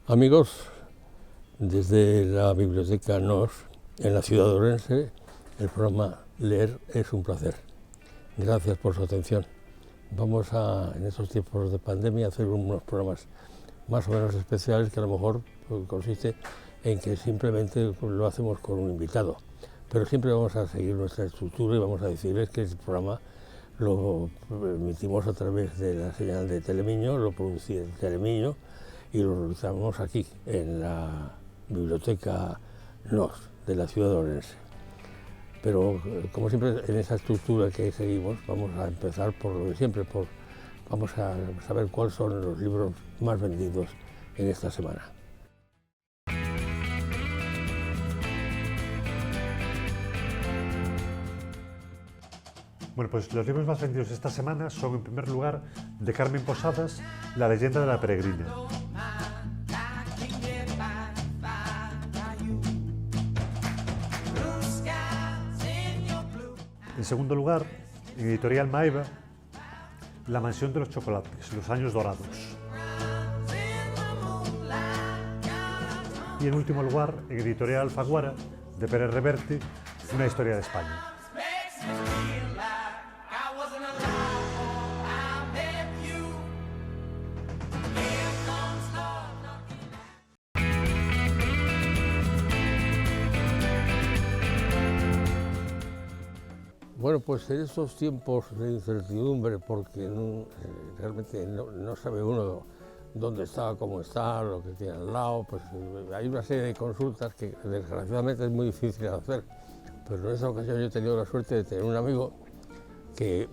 Amigos, desde la Biblioteca NOS, en la ciudad de Orense, el programa Leer es un placer. Gracias por su atención. Vamos a, en estos tiempos de pandemia, a hacer unos programas más o menos especiales que a lo mejor consiste en que simplemente lo hacemos con un invitado. Pero siempre vamos a seguir nuestra estructura y vamos a decirles que el programa lo emitimos a través de la señal de Telemiño, lo produce Telemiño y lo realizamos aquí, en la Biblioteca NOS de la ciudad de Orense. Pero, como siempre, en esa estructura que seguimos, vamos a empezar por lo de siempre, vamos a saber cuáles son los libros más vendidos en esta semana. Bueno, pues los libros más vendidos esta semana son, en primer lugar, de Carmen Posadas, La leyenda de la peregrina. En segundo lugar, en Editorial Maeva, La mansión de los chocolates, Los años dorados. Y en último lugar, en Editorial Alfaguara, de Pérez Reverte, Una historia de España. Bueno, pues en estos tiempos de incertidumbre, porque realmente no sabe uno dónde está, cómo está, lo que tiene al lado, pues hay una serie de consultas que desgraciadamente es muy difícil hacer. Pero en esa ocasión yo he tenido la suerte de tener un amigo que,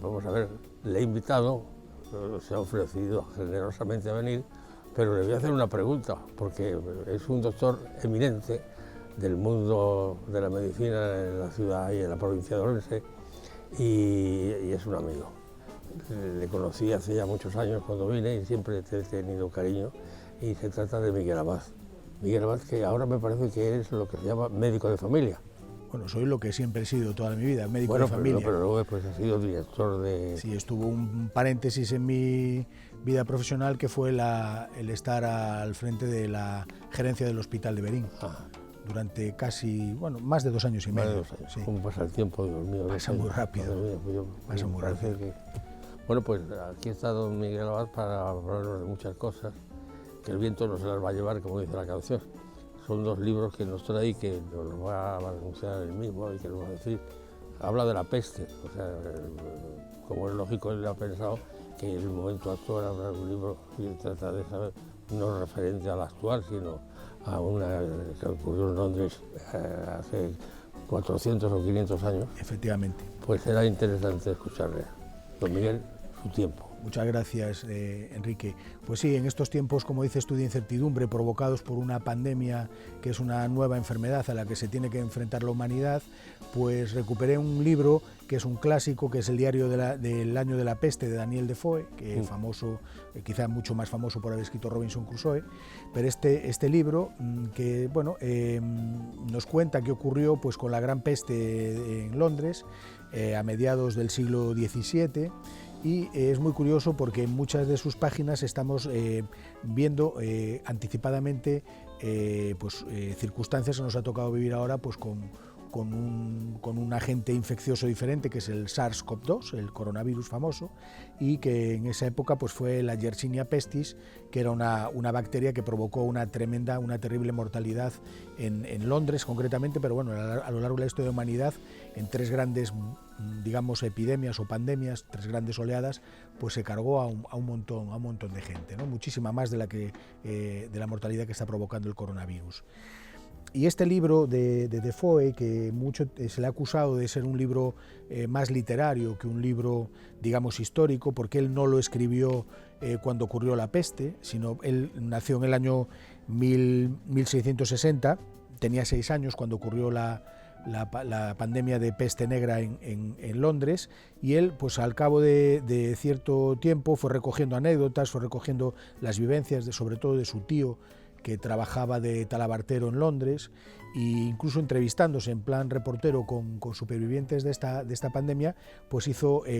vamos a ver, le he invitado, se ha ofrecido generosamente a venir, pero le voy a hacer una pregunta, porque es un doctor eminente del mundo de la medicina en la ciudad y en la provincia de Orense, y es un amigo. Le conocí hace ya muchos años cuando vine y siempre he tenido cariño, y se trata de Miguel Abad. Miguel Abad, que ahora me parece que es lo que se llama médico de familia. Bueno, soy lo que siempre he sido toda mi vida, médico de familia. Pero luego pues, ha sido director de... Sí, estuvo un paréntesis en mi vida profesional que fue el estar al frente de la gerencia del Hospital de Berín. Durante casi, bueno, más de 2 años y medio. Más de 2 años. Sí. ¿Cómo pasa el tiempo, Dios mío? Pasa muy rápido. Pasa muy rápido. Bueno, pues aquí está don Miguel Abad para hablarnos de muchas cosas, que el viento no se las va a llevar, como dice la canción. Son 2 libros que nos trae y que nos los va a anunciar él mismo y que nos va a decir. Habla de la peste, o sea, como es lógico, él ha pensado que en el momento actual habrá un libro que trata de saber, no referente a la actual, sino a una que ocurrió en Londres hace 400 o 500 años. Efectivamente. Pues será interesante escucharle. Don Miguel, su tiempo. Muchas gracias, Enrique. Pues sí, en estos tiempos, como dices tú, de incertidumbre provocados por una pandemia que es una nueva enfermedad a la que se tiene que enfrentar la humanidad, pues recuperé un libro que es un clásico, que es el diario del año de la peste de Daniel Defoe, que es famoso, quizá mucho más famoso por haber escrito Robinson Crusoe, pero este libro que bueno, nos cuenta qué ocurrió pues, con la gran peste en Londres a mediados del siglo XVII. Y es muy curioso porque en muchas de sus páginas estamos viendo anticipadamente circunstancias que nos ha tocado vivir ahora pues, con un agente infeccioso diferente, que es el SARS-CoV-2, el coronavirus famoso, y que en esa época pues, fue la Yersinia pestis, que era una bacteria que provocó una terrible mortalidad en Londres concretamente, pero bueno, a lo largo de la historia de la humanidad, en 3 grandes, digamos, epidemias o pandemias, 3 grandes oleadas, pues se cargó a un montón de gente, ¿no? Muchísima más de la mortalidad que está provocando el coronavirus. Y este libro de Defoe, que mucho se le ha acusado de ser un libro más literario que un libro, digamos, histórico, porque él no lo escribió cuando ocurrió la peste, sino él nació en el año 1660, tenía 6 años cuando ocurrió la pandemia de peste negra en Londres, y él, pues al cabo de cierto tiempo, fue recogiendo anécdotas, fue recogiendo las vivencias, sobre todo de su tío, que trabajaba de talabartero en Londres, e incluso entrevistándose en plan reportero con supervivientes de esta pandemia, pues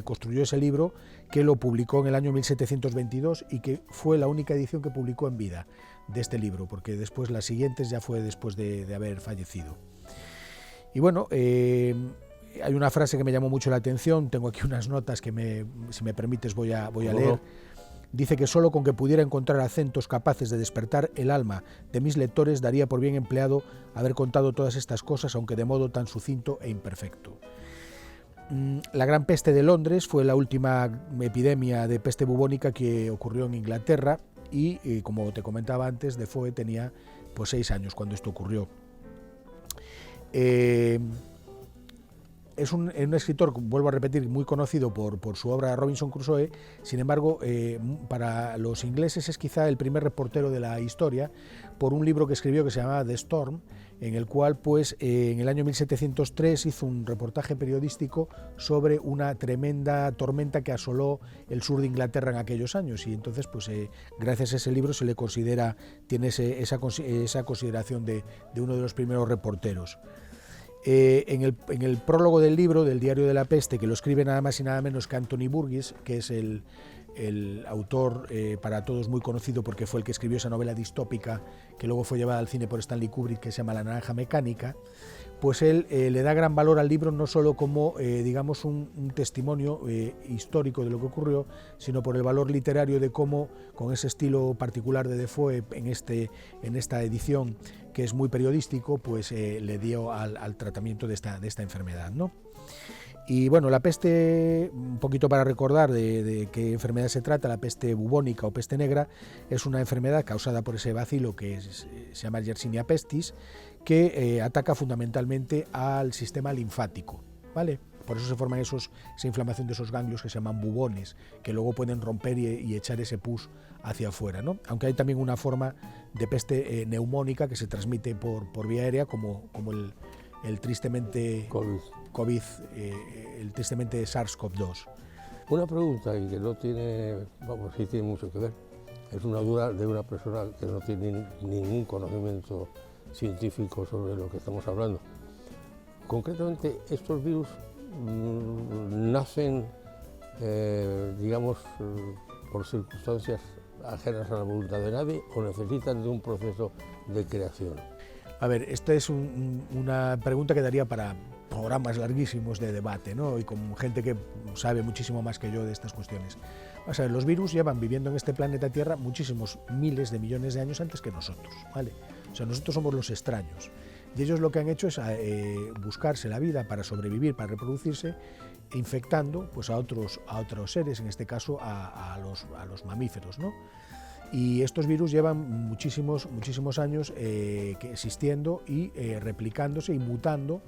construyó ese libro, que lo publicó en el año 1722 y que fue la única edición que publicó en vida. este libro, porque después las siguientes ya fue después de haber fallecido. Y bueno, hay una frase que me llamó mucho la atención, tengo aquí unas notas que si me permites voy a leer. Dice que solo con que pudiera encontrar acentos capaces de despertar el alma de mis lectores daría por bien empleado haber contado todas estas cosas, aunque de modo tan sucinto e imperfecto. La Gran Peste de Londres fue la última epidemia de peste bubónica que ocurrió en Inglaterra y como te comentaba antes, Defoe tenía pues 6 años cuando esto ocurrió. Es un escritor, vuelvo a repetir, muy conocido por su obra Robinson Crusoe. Sin embargo, para los ingleses es quizá el primer reportero de la historia por un libro que escribió que se llamaba The Storm, en el cual pues en el año 1703 hizo un reportaje periodístico sobre una tremenda tormenta que asoló el sur de Inglaterra en aquellos años, y entonces pues gracias a ese libro se le considera, tiene esa consideración de uno de los primeros reporteros. En el prólogo del libro, del Diario de la Peste, que lo escribe nada más y nada menos que Anthony Burgess, que es el autor para todos muy conocido porque fue el que escribió esa novela distópica que luego fue llevada al cine por Stanley Kubrick, que se llama La Naranja Mecánica, pues él le da gran valor al libro, no solo como digamos un testimonio histórico de lo que ocurrió, sino por el valor literario de cómo, con ese estilo particular de Defoe en esta edición, que es muy periodístico, pues le dio al tratamiento de esta enfermedad, ¿no? Y bueno, la peste, un poquito para recordar de qué enfermedad se trata, la peste bubónica o peste negra es una enfermedad causada por ese bacilo que se llama Yersinia pestis, que ataca fundamentalmente al sistema linfático, ¿vale? Por eso se forman esa inflamación de esos ganglios que se llaman bubones, que luego pueden romper y echar ese pus hacia afuera, ¿no? Aunque hay también una forma de peste neumónica que se transmite por vía aérea, como el tristemente COVID, el tristemente SARS-CoV-2. Una pregunta y que no tiene, sí tiene mucho que ver. Es una duda de una persona que no tiene ningún conocimiento científico sobre lo que estamos hablando. Concretamente, estos virus nacen, digamos, por circunstancias ajenas a la voluntad de nadie o necesitan de un proceso de creación. A ver, esta es una pregunta que daría para programas larguísimos de debate, ¿no? Y con gente que sabe muchísimo más que yo de estas cuestiones. Vamos a ver, los virus llevan viviendo en este planeta Tierra muchísimos miles de millones de años antes que nosotros, ¿vale? O sea, nosotros somos los extraños. Y ellos lo que han hecho es buscarse la vida para sobrevivir, para reproducirse, infectando pues, a otros seres, en este caso a los mamíferos, ¿no? Y estos virus llevan muchísimos años existiendo y replicándose y mutando,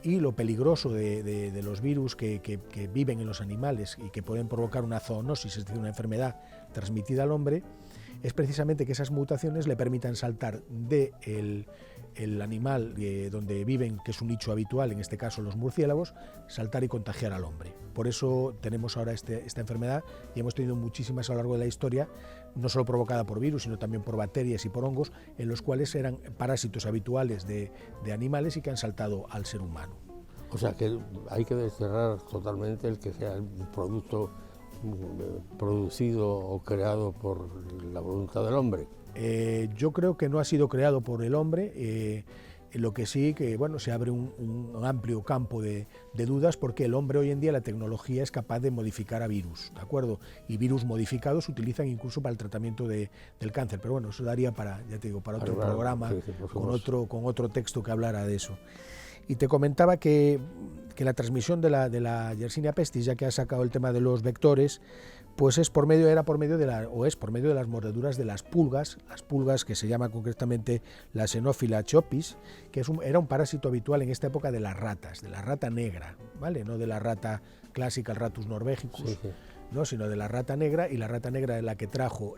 y lo peligroso de los virus que viven en los animales y que pueden provocar una zoonosis, es decir, una enfermedad transmitida al hombre, es precisamente que esas mutaciones le permitan saltar del animal donde viven, que es un nicho habitual, en este caso los murciélagos, saltar y contagiar al hombre. Por eso tenemos ahora esta enfermedad, y hemos tenido muchísimas a lo largo de la historia, no solo provocada por virus, sino también por bacterias y por hongos, en los cuales eran parásitos habituales de animales y que han saltado al ser humano. O sea que hay que desterrar totalmente el que sea el producto producido o creado por la voluntad del hombre. Yo creo que no ha sido creado por el hombre, lo que sí que bueno, se abre un amplio campo de dudas, porque el hombre hoy en día, la tecnología es capaz de modificar a virus, ¿de acuerdo? Y virus modificados se utilizan incluso para el tratamiento del cáncer, pero bueno, eso daría para, ya te digo, para otro programa, sí, con otro texto que hablara de eso. Y te comentaba que la transmisión de la Yersinia pestis, ya que has sacado el tema de los vectores, pues es por medio de las mordeduras de las pulgas que se llama concretamente la Xenophila chopis, que era un parásito habitual en esta época de las ratas, de la rata negra, ¿vale? No de la rata clásica, el Ratus norvegicus, sí. ¿No? Sino de la rata negra, y la rata negra es la que trajo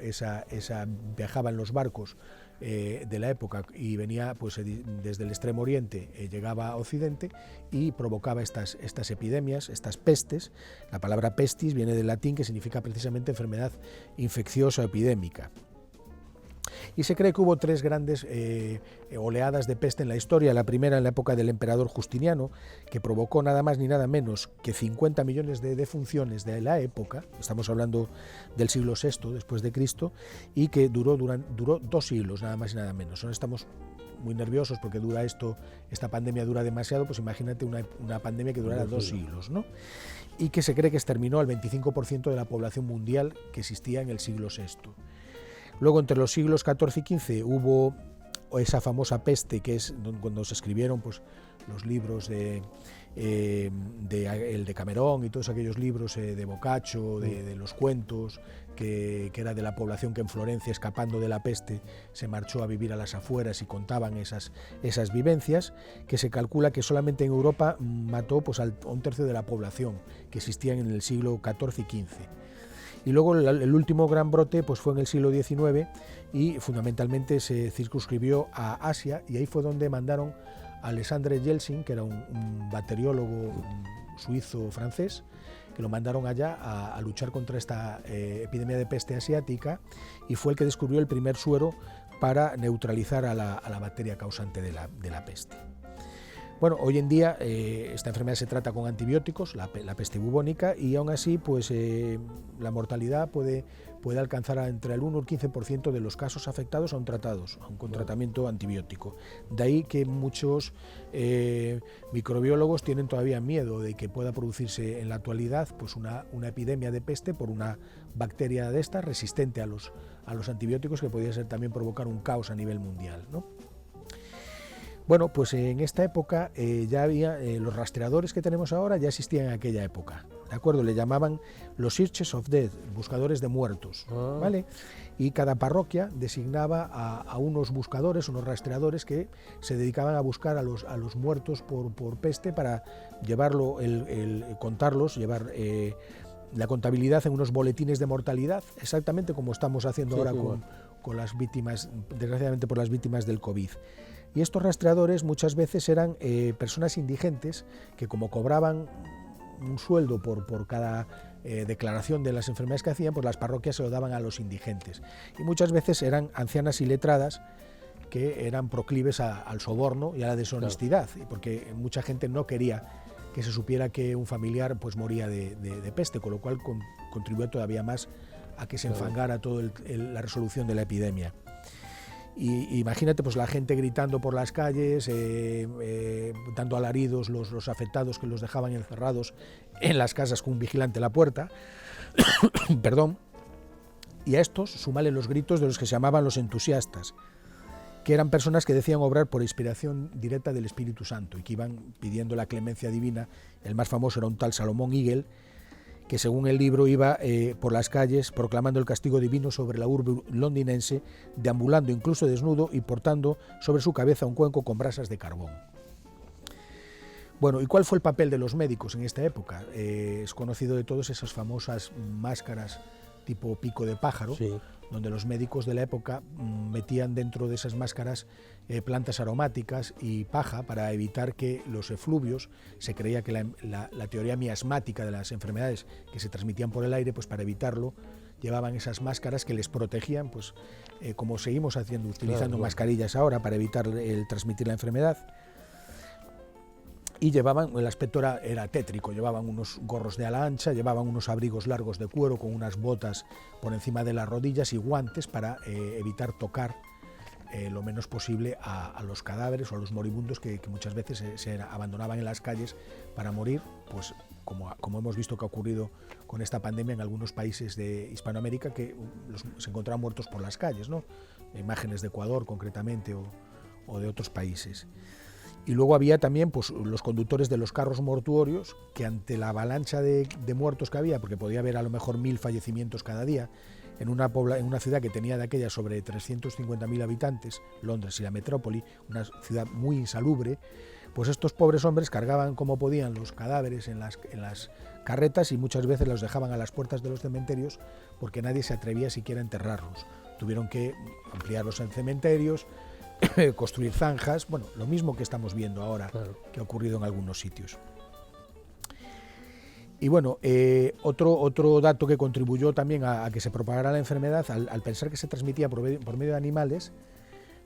viajaba en los barcos de la época y venía pues desde el extremo oriente, llegaba a occidente y provocaba estas epidemias, estas pestes. La palabra pestis viene del latín, que significa precisamente enfermedad infecciosa o epidémica. Y se cree que hubo tres grandes oleadas de peste en la historia. La primera en la época del emperador Justiniano, que provocó nada más ni nada menos que 50 millones de defunciones de la época, estamos hablando del siglo VI después de Cristo, y que duró 2 siglos, nada más y nada menos. Ahora estamos muy nerviosos porque esta pandemia dura demasiado, pues imagínate una pandemia que durara 2 siglos, ¿no? Y que se cree que exterminó al 25% de la población mundial que existía en el siglo VI. Luego, entre los siglos XIV y XV hubo esa famosa peste, que es cuando se escribieron pues, los libros el de Camerón y todos aquellos libros de Boccaccio, de los cuentos, que era de la población que en Florencia, escapando de la peste, se marchó a vivir a las afueras y contaban esas vivencias, que se calcula que solamente en Europa mató pues, a un tercio de la población que existía en el siglo XIV y XV. Y luego el último gran brote pues, fue en el siglo XIX y fundamentalmente se circunscribió a Asia, y ahí fue donde mandaron a Alexandre Yeltsin, que era un bacteriólogo suizo-francés, que lo mandaron allá a luchar contra esta epidemia de peste asiática, y fue el que descubrió el primer suero para neutralizar a la bacteria causante de la peste. Bueno, hoy en día esta enfermedad se trata con antibióticos, la peste bubónica, y aún así pues, la mortalidad puede alcanzar entre el 1 y el 15% de los casos afectados aún tratados, aún con tratamiento antibiótico. De ahí que muchos microbiólogos tienen todavía miedo de que pueda producirse en la actualidad pues, una epidemia de peste por una bacteria de esta resistente a los antibióticos, que podría ser también provocar un caos a nivel mundial, ¿no? Bueno, pues en esta época ya había los rastreadores que tenemos ahora, ya existían en aquella época, ¿de acuerdo? Le llamaban los Searchers of Dead, buscadores de muertos, ¿vale? Y cada parroquia designaba a unos buscadores, unos rastreadores que se dedicaban a buscar a los muertos por peste para llevarlo, contarlos, llevar la contabilidad en unos boletines de mortalidad, exactamente como estamos haciendo ahora con las víctimas, desgraciadamente por las víctimas del COVID. Y estos rastreadores muchas veces eran personas indigentes que, como cobraban un sueldo por cada declaración de las enfermedades que hacían, pues las parroquias se lo daban a los indigentes. Y muchas veces eran ancianas iletradas que eran proclives al soborno y a la deshonestidad, porque mucha gente no quería que se supiera que un familiar pues, moría de peste, con lo cual contribuyó todavía más a que se enfangara toda la resolución de la epidemia. Y imagínate pues la gente gritando por las calles, dando alaridos, los afectados que los dejaban encerrados en las casas con un vigilante a la puerta, perdón, y a estos súmale los gritos de los que se llamaban los entusiastas, que eran personas que decían obrar por inspiración directa del Espíritu Santo y que iban pidiendo la clemencia divina. El más famoso era un tal Salomón Hegel, que según el libro iba por las calles proclamando el castigo divino sobre la urbe londinense, deambulando incluso desnudo y portando sobre su cabeza un cuenco con brasas de carbón. Bueno, ¿y cuál fue el papel de los médicos en esta época? Es conocido de todos esas famosas máscaras tipo pico de pájaro, sí, donde los médicos de la época metían dentro de esas máscaras plantas aromáticas y paja para evitar que los efluvios, se creía que la teoría miasmática de las enfermedades que se transmitían por el aire, pues para evitarlo llevaban esas máscaras que les protegían, pues como seguimos haciendo, utilizando mascarillas ahora para evitar el transmitir la enfermedad. Y llevaban, el aspecto era tétrico, llevaban unos gorros de ala ancha, llevaban unos abrigos largos de cuero con unas botas por encima de las rodillas y guantes para evitar tocar lo menos posible a los cadáveres o a los moribundos que muchas veces se abandonaban en las calles para morir, pues como hemos visto que ha ocurrido con esta pandemia en algunos países de Hispanoamérica, que se encontraban muertos por las calles, ¿no? Imágenes de Ecuador concretamente o de otros países. Y luego había también pues, los conductores de los carros mortuorios, que ante la avalancha de muertos que había, porque podía haber a lo mejor 1000 fallecimientos cada día, en una ciudad que tenía de aquella sobre 350.000 habitantes, Londres y la metrópoli, una ciudad muy insalubre, pues estos pobres hombres cargaban como podían los cadáveres en las carretas y muchas veces los dejaban a las puertas de los cementerios porque nadie se atrevía siquiera a enterrarlos. Tuvieron que ampliarlos en cementerios, construir zanjas, bueno, lo mismo que estamos viendo ahora, claro, que ha ocurrido en algunos sitios. Y bueno, otro dato que contribuyó también a que se propagara la enfermedad, al pensar que se transmitía por medio de animales,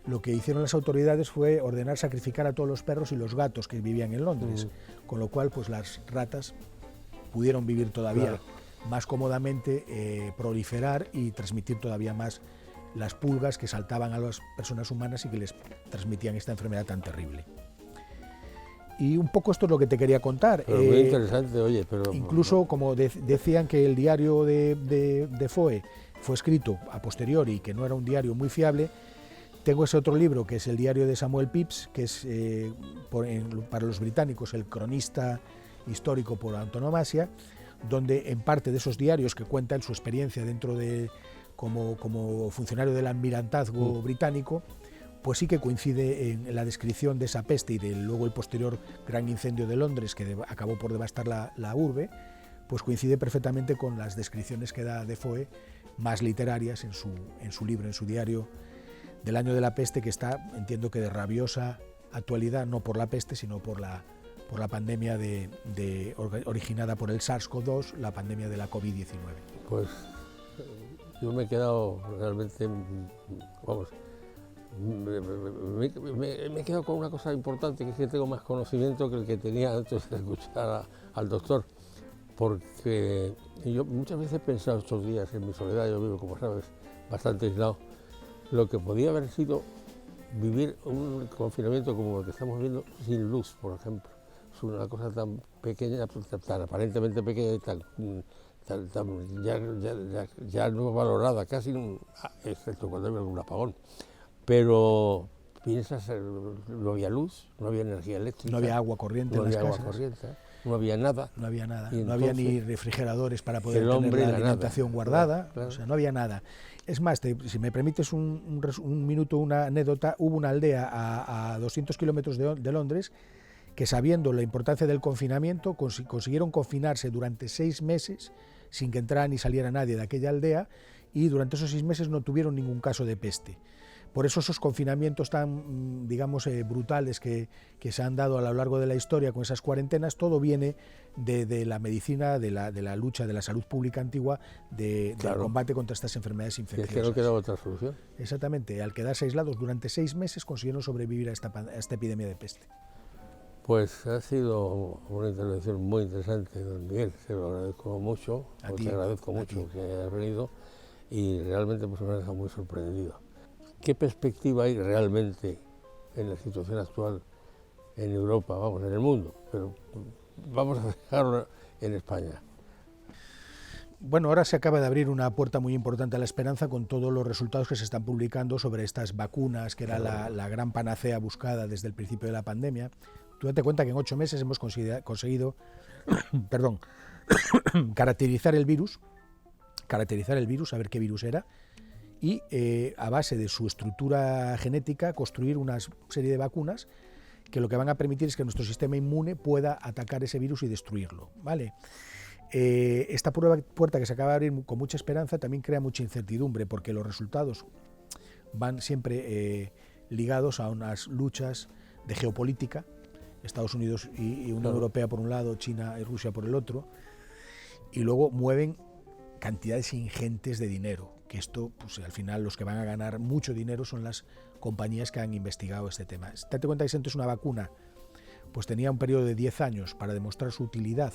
lo que hicieron las autoridades fue ordenar sacrificar a todos los perros y los gatos que vivían en Londres, con lo cual pues las ratas pudieron vivir todavía más cómodamente, proliferar y transmitir todavía más las pulgas que saltaban a las personas humanas y que les transmitían esta enfermedad tan terrible. Y un poco esto es lo que te quería contar. Pero muy interesante, oye, pero... Incluso, como decían que el diario de Defoe fue escrito a posteriori y que no era un diario muy fiable, tengo ese otro libro, que es el diario de Samuel Pepys, que es para los británicos el cronista histórico por antonomasia, donde en parte de esos diarios que cuentan su experiencia dentro de como funcionario del almirantazgo británico, pues sí que coincide en la descripción de esa peste y luego el posterior gran incendio de Londres que acabó por devastar la urbe, pues coincide perfectamente con las descripciones que da Defoe, más literarias en su libro, en su diario del año de la peste, que está, entiendo que de rabiosa actualidad, no por la peste, sino por la pandemia originada por el SARS-CoV-2, la pandemia de la COVID-19. Pues yo me he quedado realmente, vamos, me he quedado con una cosa importante, que es que tengo más conocimiento que el que tenía antes de escuchar al doctor, porque yo muchas veces he pensado estos días en mi soledad, yo vivo, como sabes, bastante aislado, lo que podía haber sido vivir un confinamiento como el que estamos viendo sin luz, por ejemplo. Es una cosa tan pequeña, tan aparentemente pequeña y ya no valorada, casi, excepto cuando hay algún apagón. Pero piensas, no había luz, no había energía eléctrica. No había agua corriente en las casas. No había nada. No había nada. Y no había ni refrigeradores para poder tener la alimentación guardada. Claro. O sea, no había nada. Es más, si me permites un minuto, una anécdota, hubo una aldea a 200 kilómetros de Londres que, sabiendo la importancia del confinamiento, consiguieron confinarse durante 6 meses sin que entrara ni saliera nadie de aquella aldea, y durante esos 6 meses no tuvieron ningún caso de peste. Por eso esos confinamientos tan, digamos, brutales que se han dado a lo largo de la historia con esas cuarentenas, todo viene de la medicina, de la lucha de la salud pública antigua, del combate contra estas enfermedades infecciosas. Es que no quedaba otra solución. Exactamente, al quedarse aislados durante 6 meses consiguieron sobrevivir a esta epidemia de peste. Pues ha sido una intervención muy interesante, don Miguel, se lo agradezco mucho, te agradezco mucho que hayas venido y realmente pues me ha dejado muy sorprendido. ¿Qué perspectiva hay realmente en la situación actual en Europa, vamos, en el mundo? Pero vamos a dejarlo en España. Bueno, ahora se acaba de abrir una puerta muy importante a la esperanza con todos los resultados que se están publicando sobre estas vacunas, que era la gran panacea buscada desde el principio de la pandemia. Tú date cuenta que en 8 meses hemos conseguido caracterizar el virus, saber qué virus era, y a base de su estructura genética construir una serie de vacunas que lo que van a permitir es que nuestro sistema inmune pueda atacar ese virus y destruirlo, ¿vale? Esta puerta que se acaba de abrir con mucha esperanza también crea mucha incertidumbre, porque los resultados van siempre ligados a unas luchas de geopolítica, Estados Unidos y Unión Europea por un lado, China y Rusia por el otro, y luego mueven cantidades ingentes de dinero, que esto, pues al final los que van a ganar mucho dinero son las compañías que han investigado este tema. Date cuenta que si antes una vacuna pues tenía un periodo de 10 años para demostrar su utilidad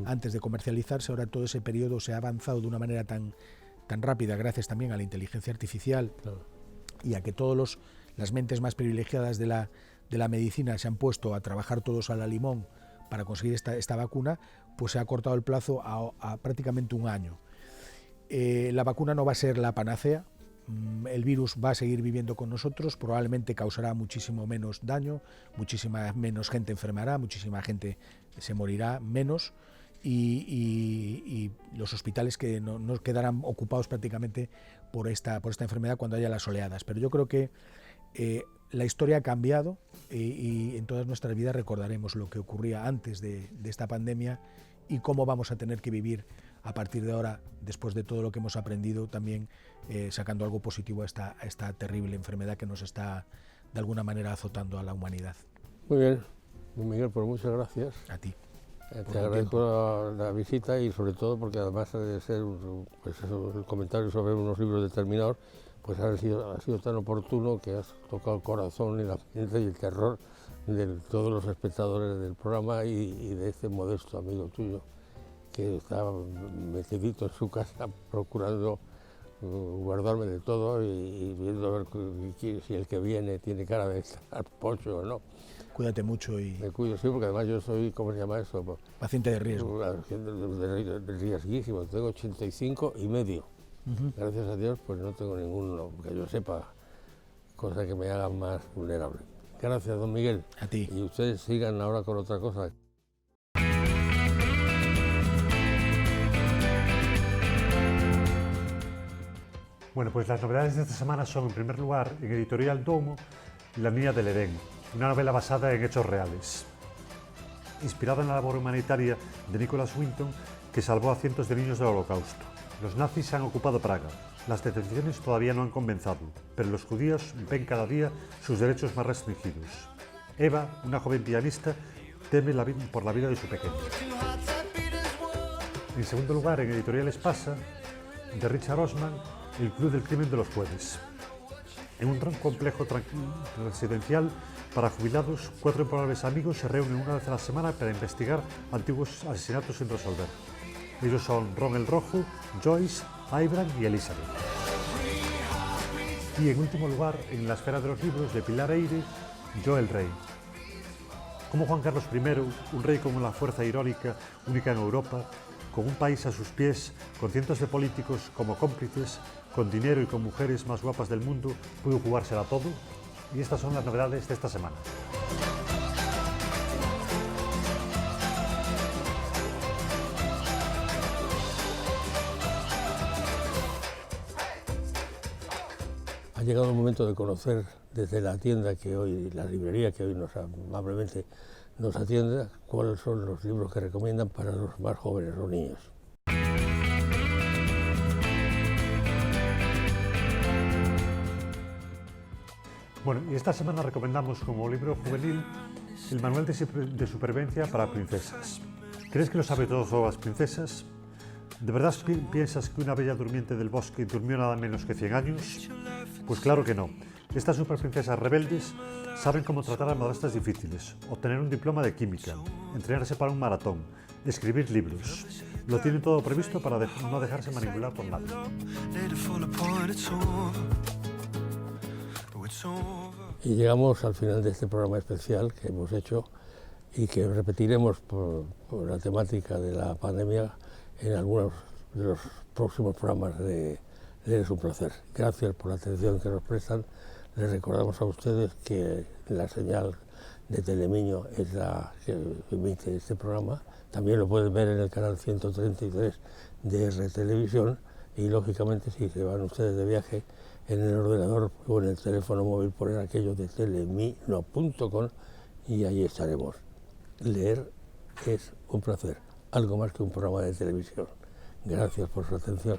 antes de comercializarse, ahora todo ese periodo se ha avanzado de una manera tan rápida, gracias también a la inteligencia artificial y a que todas las mentes más privilegiadas de la medicina se han puesto a trabajar todos a la limón para conseguir esta vacuna, pues se ha cortado el plazo a prácticamente 1 año. La vacuna no va a ser la panacea, el virus va a seguir viviendo con nosotros, probablemente causará muchísimo menos daño, muchísima menos gente enfermará, muchísima gente se morirá menos y los hospitales que no quedarán ocupados prácticamente por esta enfermedad cuando haya las oleadas. Pero yo creo que la historia ha cambiado y en todas nuestras vidas recordaremos lo que ocurría antes de esta pandemia y cómo vamos a tener que vivir a partir de ahora, después de todo lo que hemos aprendido, también sacando algo positivo a esta terrible enfermedad que nos está de alguna manera azotando a la humanidad. Muy bien, Miguel, pues muchas gracias. A ti. Te agradezco la visita y sobre todo porque además de ser pues, un comentario sobre unos libros determinados, pues ha sido tan oportuno que has tocado el corazón y la mente y el terror de todos los espectadores del programa y de este modesto amigo tuyo que está metidito en su casa procurando guardarme de todo y viendo a ver si el que viene tiene cara de estar pocho o no. Cuídate mucho y... Me cuido, sí, porque además yo soy, ¿cómo se llama eso? Paciente de riesgo. De riesguísimo, tengo 85 y medio. Gracias a Dios, pues no tengo ninguno, que yo sepa, cosa que me haga más vulnerable. Gracias, don Miguel. A ti. Y ustedes sigan ahora con otra cosa. Bueno, pues las novedades de esta semana son, en primer lugar, en Editorial Domo, La Niña del Edén, una novela basada en hechos reales. Inspirada en la labor humanitaria de Nicholas Winton, que salvó a cientos de niños del Holocausto. Los nazis han ocupado Praga. Las detenciones todavía no han comenzado, pero los judíos ven cada día sus derechos más restringidos. Eva, una joven pianista, teme por la vida de su pequeño. En segundo lugar, en Editorial Espasa, de Richard Osman, El Club del Crimen de los Jueves. En un complejo residencial para jubilados, 4 improbables amigos se reúnen una vez a la semana para investigar antiguos asesinatos sin resolver. Ellos son Ron el Rojo, Joyce, Ibram y Elizabeth. Y en último lugar, en la esfera de los libros de Pilar Eyre, Yo el Rey. Como Juan Carlos I, un rey con una fuerza irónica única en Europa, con un país a sus pies, con cientos de políticos como cómplices, con dinero y con mujeres más guapas del mundo, pudo jugársela todo. Y estas son las novedades de esta semana. Ha llegado el momento de conocer desde la tienda que hoy, la librería que hoy amablemente nos atiende, cuáles son los libros que recomiendan para los más jóvenes, los niños. Bueno, y esta semana recomendamos como libro juvenil el Manual de Supervivencia para Princesas. ¿Crees que lo sabe todo sobre las princesas? ¿De verdad piensas que una bella durmiente del bosque durmió nada menos que 100 años? Pues claro que no. Estas superprincesas rebeldes saben cómo tratar a madrastras difíciles, obtener un diploma de química, entrenarse para un maratón, escribir libros. Lo tienen todo previsto para no dejarse manipular por nadie. Y llegamos al final de este programa especial que hemos hecho y que repetiremos por la temática de la pandemia en algunos de los próximos programas de Es un placer. Gracias por la atención que nos prestan. Les recordamos a ustedes que la señal de Telemiño es la que emite este programa. También lo pueden ver en el canal 133 de RTelevisión y, lógicamente, si se van ustedes de viaje, en el ordenador o en el teléfono móvil poner aquello de telemino.com y ahí estaremos. Leer es un placer, algo más que un programa de televisión. Gracias por su atención.